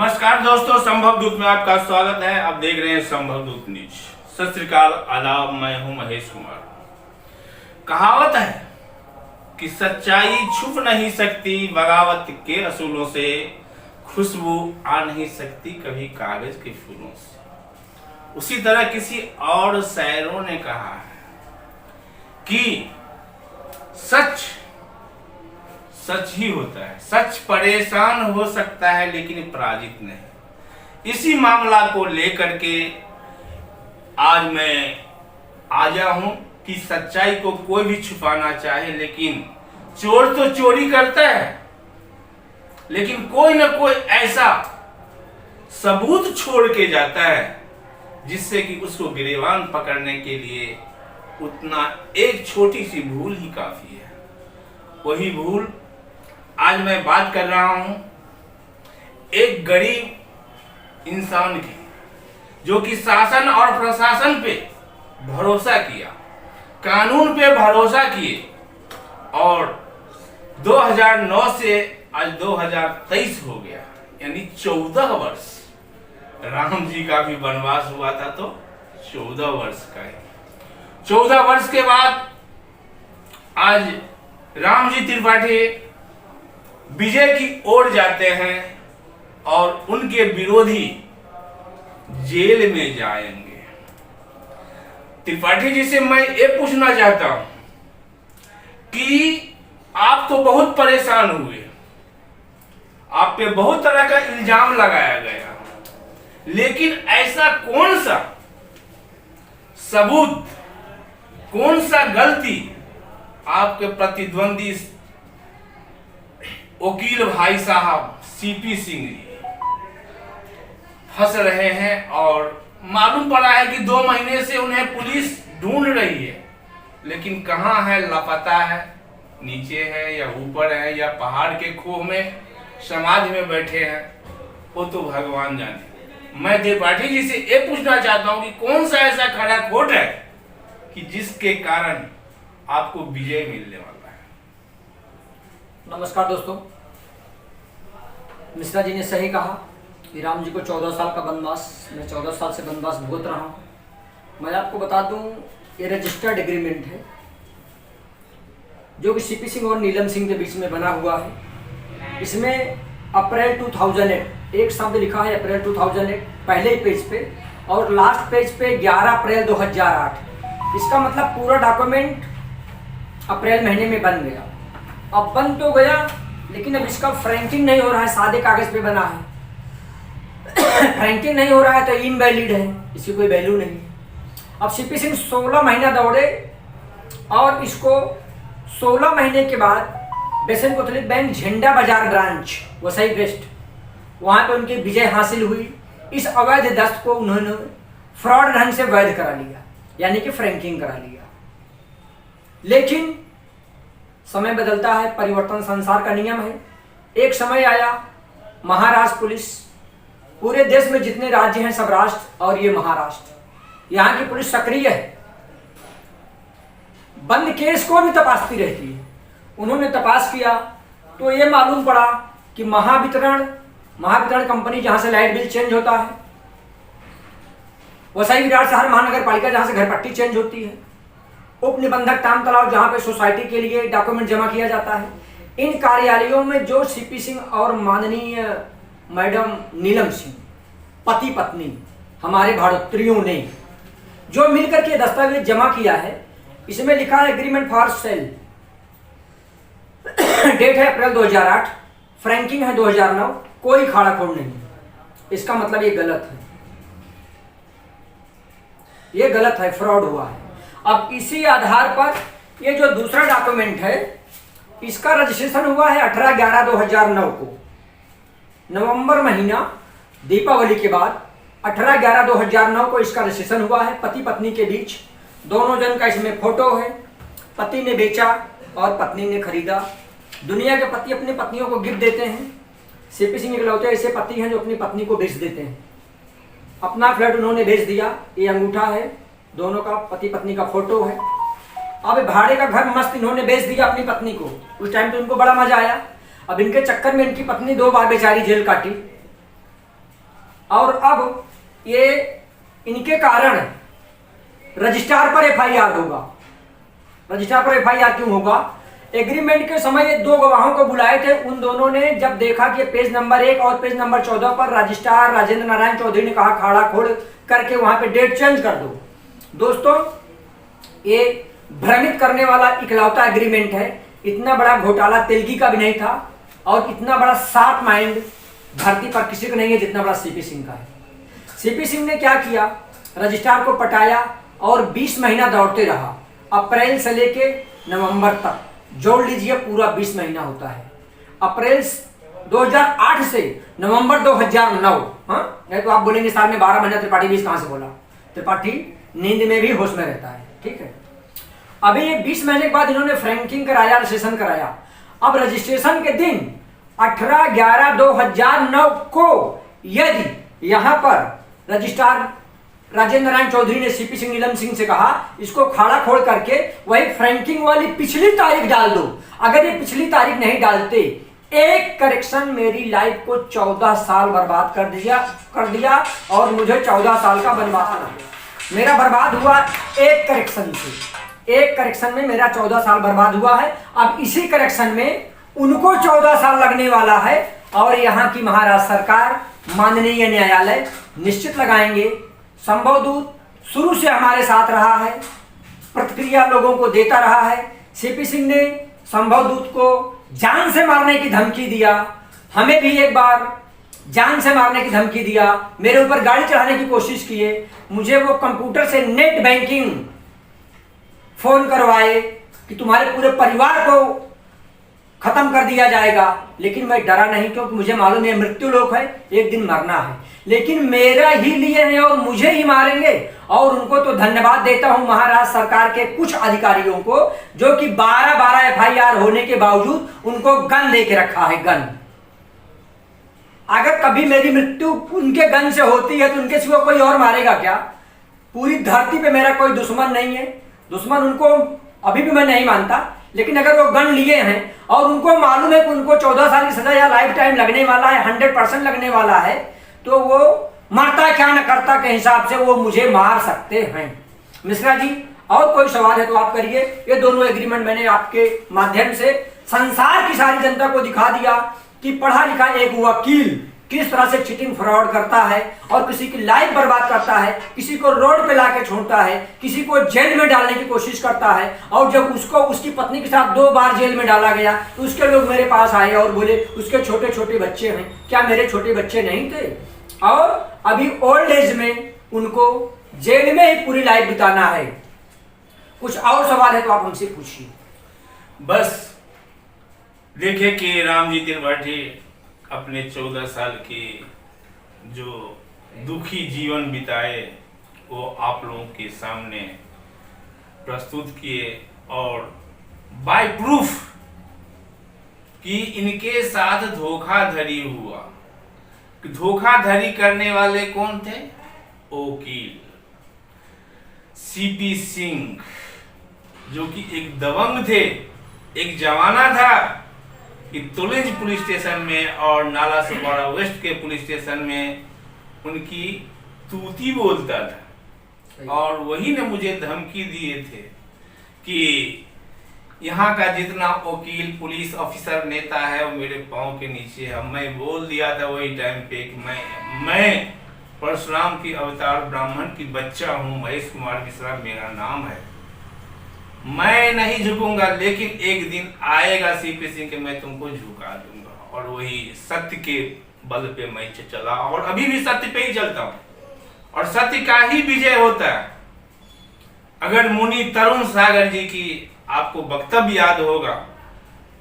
नमस्कार दोस्तों, संभव दूत में आपका स्वागत है। आप देख रहे हैं संभव दूत न्यूज। सत श्री अकाल, आदाब। मैं हूं महेश कुमार। कहावत है कि सच्चाई छुप नहीं सकती, बगावत के असूलों से खुशबू आ नहीं सकती कभी कागज के फूलों से। उसी तरह किसी और शायरों ने कहा है कि सच सच ही होता है। सच परेशान हो सकता है लेकिन पराजित नहीं। इसी मामला को लेकर के आज मैं आया हूं कि सच्चाई को कोई भी छुपाना चाहे, लेकिन चोर तो चोरी करता है, लेकिन कोई ना कोई ऐसा सबूत छोड़ के जाता है जिससे कि उसको गिरेबान पकड़ने के लिए उतना एक छोटी सी भूल ही काफी है। वही भूल आज मैं बात कर रहा हूं एक गरीब इंसान की, जो कि शासन और प्रशासन पे भरोसा किया, कानून पे भरोसा किए और 2009 से आज 2023 हो गया, यानी 14 वर्ष। राम जी का भी वनवास हुआ था तो 14 वर्ष का है। 14 वर्ष के बाद आज राम जी त्रिपाठी विजय की ओर जाते हैं और उनके विरोधी जेल में जाएंगे। त्रिपाठी जी से मैं ये पूछना चाहता हूं कि आप तो बहुत परेशान हुए, आप पे बहुत तरह का इल्जाम लगाया गया, लेकिन ऐसा कौन सा सबूत, कौन सा गलती आपके प्रतिद्वंदी वकील भाई साहब सीपी सिंह जी फंस रहे हैं? और मालूम पड़ा है कि 2 महीने से उन्हें पुलिस ढूंढ रही है, लेकिन कहां है, लापता है, नीचे है या ऊपर है या पहाड़ के खोह में समाधि में बैठे हैं, वो तो भगवान जाने। मैं त्रिपाठी जी से ये पूछना चाहता हूं कि कौन सा ऐसा खड़ा खोट है कि जिसके कारण आपको विजय मिलने वाला है। नमस्कार दोस्तों, मिश्रा जी ने सही कहा कि राम जी को 14 साल का वनवास, मैं 14 साल से वनवास भुगत रहा हूँ। मैं आपको बता दूँ, ये रजिस्टर्ड एग्रीमेंट है जो कि सीपी सिंह और नीलम सिंह के बीच में बना हुआ है। इसमें अप्रैल 2008 एक शब्द लिखा है, अप्रैल 2008 पहले ही पेज पे, और लास्ट पेज पे 11 अप्रैल 2008। इसका मतलब पूरा डॉक्यूमेंट अप्रैल महीने में बन गया। अब बन तो गया, लेकिन अब इसका फ्रैंकिंग नहीं हो रहा है, सादे कागज पे बना है। फ्रैंकिंग नहीं हो रहा है तो इनवैलिड है, इसकी कोई वैल्यू नहीं। अब सीपी सिंह 16 महीना दौड़े और इसको 16 महीने के बाद बेसन कोतलिक बैंक झंडा बाजार ब्रांच वसई वेस्ट, वहां पर उनकी विजय हासिल हुई। इस अवैध दस्त को उन्होंने फ्रॉड ढंग से वैध करा लिया, यानी कि फ्रैंकिंग करा लिया। लेकिन समय बदलता है, परिवर्तन संसार का नियम है। एक समय आया, महाराष्ट्र पुलिस, पूरे देश में जितने राज्य हैं सब राष्ट्र और ये महाराष्ट्र, यहाँ की पुलिस सक्रिय है, बंद केस को भी तपासती रहती है। उन्होंने तपास किया तो ये मालूम पड़ा कि महावितरण कंपनी, जहां से लाइट बिल चेंज होता है, वसई विराट शहर महानगर पालिका जहां से घर पट्टी चेंज होती है, उप निबंधक ताम तालाब जहां पे सोसाइटी के लिए डॉक्यूमेंट जमा किया जाता है, इन कार्यालयों में जो सीपी सिंह और माननीय मैडम नीलम सिंह पति पत्नी हमारे भाड़ोत्रियों ने जो मिलकर के दस्तावेज जमा किया है, इसमें लिखा है एग्रीमेंट फॉर सेल, डेट है अप्रैल 2008, फ्रैंकिंग है 2009, कोई खाड़ा खोड़ नहीं। इसका मतलब ये गलत है, ये गलत है, फ्रॉड हुआ है। अब इसी आधार पर ये जो दूसरा डॉक्यूमेंट है, इसका रजिस्ट्रेशन हुआ है 18/11/2009 को, नवंबर महीना दीपावली के बाद 18/11/2009 को इसका रजिस्ट्रेशन हुआ है। पति पत्नी के बीच दोनों जन का इसमें फोटो है। पति ने बेचा और पत्नी ने खरीदा। दुनिया के पति अपनी पत्नियों को गिफ्ट देते हैं, सीपी सिंह इकलौते ऐसे पति हैं जो अपनी पत्नी को बेच देते हैं। अपना फ्लैट उन्होंने बेच दिया, ये अंगूठा है, दोनों का पति पत्नी का फोटो है। अब भाड़े का घर मस्त इन्होंने बेच दिया अपनी पत्नी को, उस टाइम तो उनको बड़ा मजा आया। अब इनके चक्कर में इनकी पत्नी 2 बार बेचारी जेल काटी। और अब ये इनके कारण रजिस्ट्रार पर एफआईआर होगा। रजिस्ट्रार पर एफआईआर क्यों होगा? एग्रीमेंट के समय ये दो गवाहों को बुलाए थे। उन दोनों ने जब देखा कि पेज नंबर 1 और पेज नंबर 14 पर रजिस्ट्रार राजेंद्र नारायण चौधरी ने कहा खाड़ा खोड़ करके वहां पे डेट चेंज कर दो। दोस्तों, ये भ्रमित करने वाला इकलौता एग्रीमेंट है। इतना बड़ा घोटाला तेलगी का भी नहीं था और इतना बड़ा शार्प माइंड धरती पर किसी का नहीं है जितना बड़ा सीपी सिंह का है। सीपी सिंह ने क्या किया? रजिस्ट्रार को पटाया और 20 महीना दौड़ते रहा। अप्रैल से लेके नवंबर तक जोड़ लीजिए, पूरा 20 महीना होता है। अप्रैल 2008 से नवंबर 2009। हाँ, तो आप बोलेंगे साहब ने 12 महीना त्रिपाठी 20 कहां से बोला? त्रिपाठी नींद में भी होश में रहता है, ठीक है। अभी ये 20 महीने के बाद इन्होंने फ्रैंकिंग कराया, रजिस्ट्रेशन कराया। अब रजिस्ट्रेशन के दिन 18/11/2009 को यदि यहां पर रजिस्ट्रार राजेंद्र नारायण चौधरी ने सीपी सिंह नीलम सिंह से कहा इसको खाड़ा खोड़ करके वही फ्रैंकिंग वाली पिछली तारीख डाल दो। अगर ये पिछली तारीख नहीं डालते, एक करेक्शन मेरी लाइफ को 14 साल बर्बाद कर दिया और मुझे 14 साल का बनवास मेरा बर्बाद हुआ एक करेक्शन से। एक करेक्शन में मेरा 14 साल बर्बाद हुआ है। अब इसी करेक्शन में उनको 14 साल लगने वाला है और यहाँ की महाराष्ट्र सरकार, माननीय न्यायालय निश्चित लगाएंगे। संभव दूत शुरू से हमारे साथ रहा है, प्रतिक्रिया लोगों को देता रहा है। सीपी सिंह ने संभव दूत को जान से मारने की धमकी दिया, हमें भी एक बार जान से मारने की धमकी दिया, मेरे ऊपर गाड़ी चढ़ाने की कोशिश किए, मुझे वो कंप्यूटर से नेट बैंकिंग फोन करवाए कि तुम्हारे पूरे परिवार को खत्म कर दिया जाएगा। लेकिन मैं डरा नहीं, क्योंकि मुझे मालूम है मृत्यु लोक है, एक दिन मरना है। लेकिन मेरा ही लिए हैं और मुझे ही मारेंगे। और उनको तो धन्यवाद देता हूं महाराष्ट्र सरकार के कुछ अधिकारियों को, जो कि 12 एफआईआर होने के बावजूद उनको गन लेके रखा है। गन, अगर कभी मेरी मृत्यु उनके गन से होती है तो उनके सिवा कोई और मारेगा क्या? पूरी धरती पे मेरा कोई दुश्मन नहीं है। दुश्मन उनको अभी भी मैं नहीं मानता, लेकिन अगर वो गन लिए हैं और उनको मालूम है कि उनको 14 साल की सजा या लाइफ टाइम लगने वाला है, 100% लगने वाला है, तो वो मरता क्या न करता के हिसाब से वो मुझे मार सकते हैं। मिश्रा जी, और कोई सवाल है तो आप करिए। ये दोनों एग्रीमेंट मैंने आपके माध्यम से संसार की सारी जनता को दिखा दिया कि पढ़ा लिखा एक वकील किस तरह से चीटिंग फ्रॉड करता है और किसी की लाइफ बर्बाद करता है, किसी को रोड पे लाके छोड़ता है, किसी को जेल में डालने की कोशिश करता है। और जब उसको उसकी पत्नी के साथ 2 बार जेल में डाला गया तो उसके लोग मेरे पास आए और बोले उसके छोटे छोटे बच्चे हैं। क्या मेरे छोटे बच्चे नहीं थे? और अभी ओल्ड एज में उनको जेल में ही पूरी लाइफ बिताना है। कुछ और सवाल है तो आप हमसे पूछिए। बस देखे कि रामजी त्रिपाठी अपने 14 साल के जो दुखी जीवन बिताए वो आप लोगों के सामने प्रस्तुत किए और बाय प्रूफ कि इनके साथ धोखाधड़ी हुआ। धोखाधड़ी करने वाले कौन थे? वकील सीपी सिंह, जो कि एक दबंग थे। एक जमाना था कि तुलिंज पुलिस स्टेशन में और नाला सुपारा वेस्ट के पुलिस स्टेशन में उनकी तूती बोलता था और वही ने मुझे धमकी दिए थे कि यहाँ का जितना वकील, पुलिस ऑफिसर, नेता है वो मेरे पाँव के नीचे है। मैं बोल दिया था वही टाइम पे कि मैं परशुराम की अवतार ब्राह्मण की बच्चा हूँ, महेश कुमार मिश्रा मेरा नाम है, मैं नहीं झुकूंगा। लेकिन एक दिन आएगा सीपी सिंह के मैं तुमको झुका दूंगा। और वही सत्य के बल पे मैं चला और अभी भी सत्य पे ही चलता हूँ और सत्य का ही विजय होता है। अगर मुनि तरुण सागर जी की आपको वक्तव्य याद होगा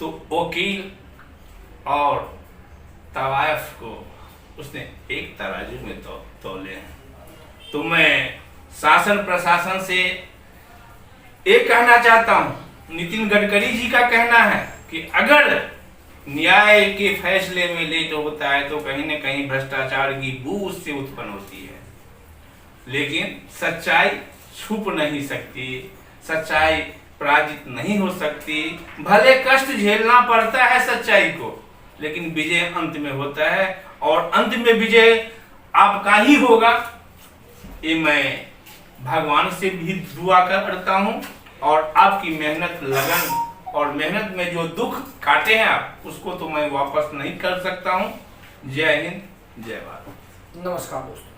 तो वकील और तवायफ को उसने एक तराजू में तौले हैं। तो मैं शासन प्रशासन से एक कहना चाहता हूं, नितिन गडकरी जी का कहना है कि अगर न्याय के फैसले में लेट होता है तो कहीं न कहीं भ्रष्टाचार की बू उससे उत्पन्न होती है। लेकिन सच्चाई छुप नहीं सकती, सच्चाई पराजित नहीं हो सकती। भले कष्ट झेलना पड़ता है सच्चाई को, लेकिन विजय अंत में होता है और अंत में विजय आपका ही होगा, ये मैं भगवान से भी दुआ करता हूँ। और आपकी मेहनत, लगन और मेहनत में जो दुख काटे हैं आप, उसको तो मैं वापस नहीं कर सकता हूँ। जय हिंद, जय भारत। नमस्कार दोस्तों।